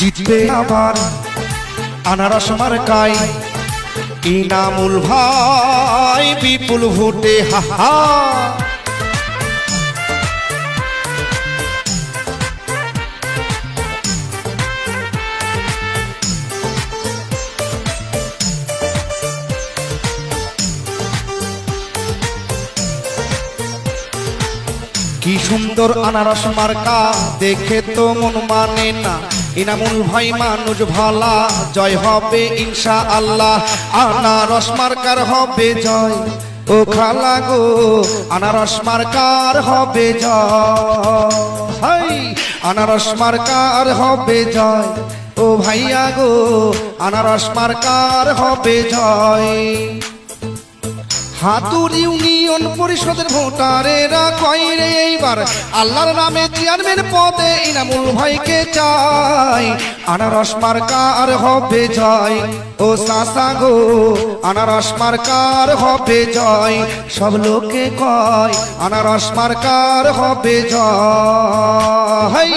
জিতবে আবার আনারস মার্কায় ইনামুল ভাই বিপুল ভোটে হা হা। কি সুন্দর আনারস মার্কা দেখে তো মন মানে না। ইনামুল ভাই মানুষ ভালা, জয় হবে ইনশাআল্লাহ। আনারস মার্কার হবে জয় ও খালা গো, আনারস মার্কার হবে জয়। আনারস মার্কার হবে জয় ও ভাইয়া গো, আনারস মার্কার হবে জয়। হাতুর ইউনিয়ন পরিষদের ভোটারেরা কয় রে এইবার আল্লাহর নামে চেয়ারম্যান পদে ইনামুল ভাইকে চাই। আনারস মার্কার হবে জয় ও চাচা গো, আনারস মার্কার হবে জয়। সব লোকে কয় আনারস মার্কার হবে জয়।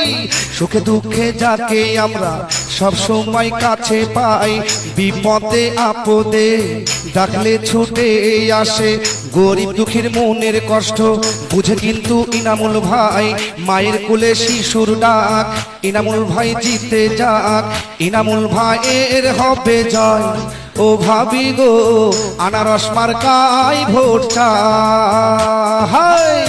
সুখে দুঃখে যাকে আমরা সব সময় কাছে পাই, বিপদে আপদে ডাকলে ছুটে আসে। গরিব দুঃখীর মনের কষ্ট বুঝে কিন্তু ইনামুল ভাই, মায়ের কোলে শিশুর ডাক ইনামুল ভাই জিতে যাক। ইনামুল ভাইয়ের হবে জয় ও ভাবি গো, আনারস মার্কায় ভোট চাই।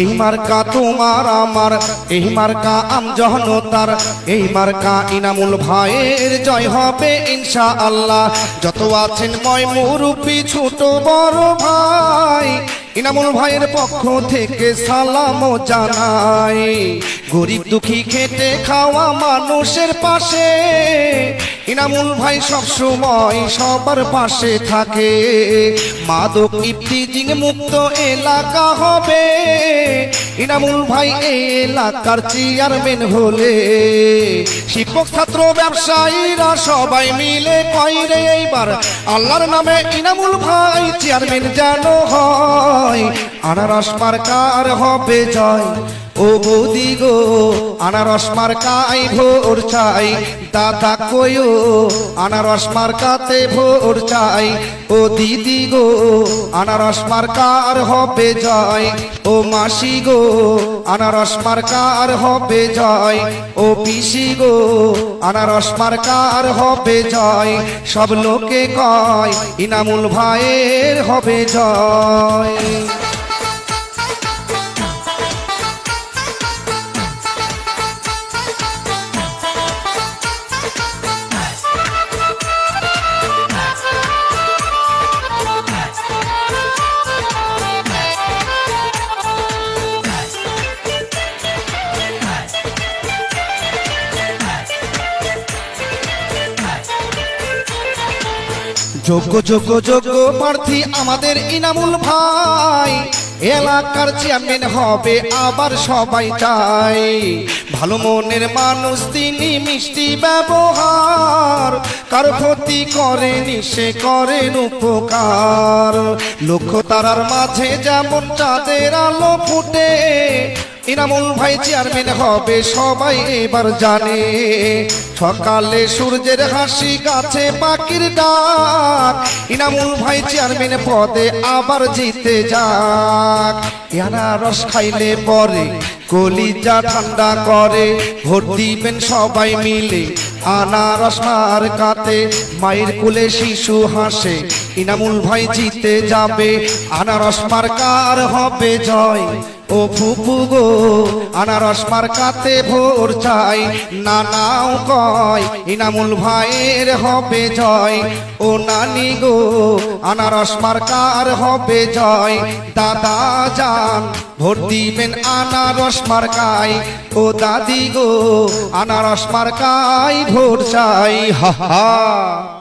এই মার্কা তোমার আমার, এই মার্কা আমজনতার, এই মার্কা ইনামুল ভাইয়ের জয় হবে ইনশাআল্লাহ। যত আছেন ময় মুরব্বি ছোট বড় ভাই, ইনামুল ভাইয়ের পক্ষ থেকে সালাম জানাই। গরিব দুঃখী খেটে খাওয়া মানুষের পাশে ইনামুল ভাই সব সময় সবার পাশে থাকে। মাদক ইফতিজিং মুক্ত এলাকা হবে ইনামুল ভাই এই এলাকার চেয়ারম্যান হলে। শিক্ষক ছাত্র ব্যবসায়ীরা সবাই মিলে কয় রে এইবার আল্লাহর নামে ইনামুল ভাই চেয়ারম্যান যেন হয়। আনারস মার্কার হবে জয় ও বৌদি গো, আনারস মার্কায় ভোট চাই। দাদা কয়ো আনারস মার্কাতে ভোট চাই। ও দিদি গো, আনারস মার্কার হবে জয়। ও মাসি গো, আনারস মার্কার হবে জয়। ও পিসি গো, আনারস মার্কার হবে জয়। সব লোকে কয় ইনামুল ভাইয়ের হবে জয়। যোগ্য যোগ্য যোগ্য প্রার্থী আমাদের ইনামুল ভাই, এলাকার চেয়ারম্যান হবে আবার সবাই চাই। ভালো মনের মানুষ তিনি, মিষ্টি ব্যবহার, কার ক্ষতি করেনি সে করেন উপকার। লক্ষ্য তারার মাঝে যেমন চাঁদের আলো ফুটে, ইনামুল ভাই চেয়ারম্যান হবে সবাই এবার জানে। সকালে সূর্যের হাসি, গাছে পাখির ডাক, ইনামুল ভাই চেয়ারম্যান পদে আবার জিতে যাক। আনারস খাইলে পরে কলিজা ঠান্ডা করে, ভোট দিবেন সবাই মিলে আনারস মার্কাতে। মায়ের কোলে শিশু হাসে, ইনামুল ভাই জিতে যাবে। আনারস মার্কার হবে জয় ও ফুপু গো, আনারস মার্কাতে ভোট চাই। নানাও কয় ইনামুল ভাইয়ের হবে জয়। ও নানি গো, আনারস মার্কার হবে জয়। দাদা যান ভোট দিবেন আনারস মার্কায়। ও দাদি গো, আনারস মার্কায় ভোট চাই। হা হা।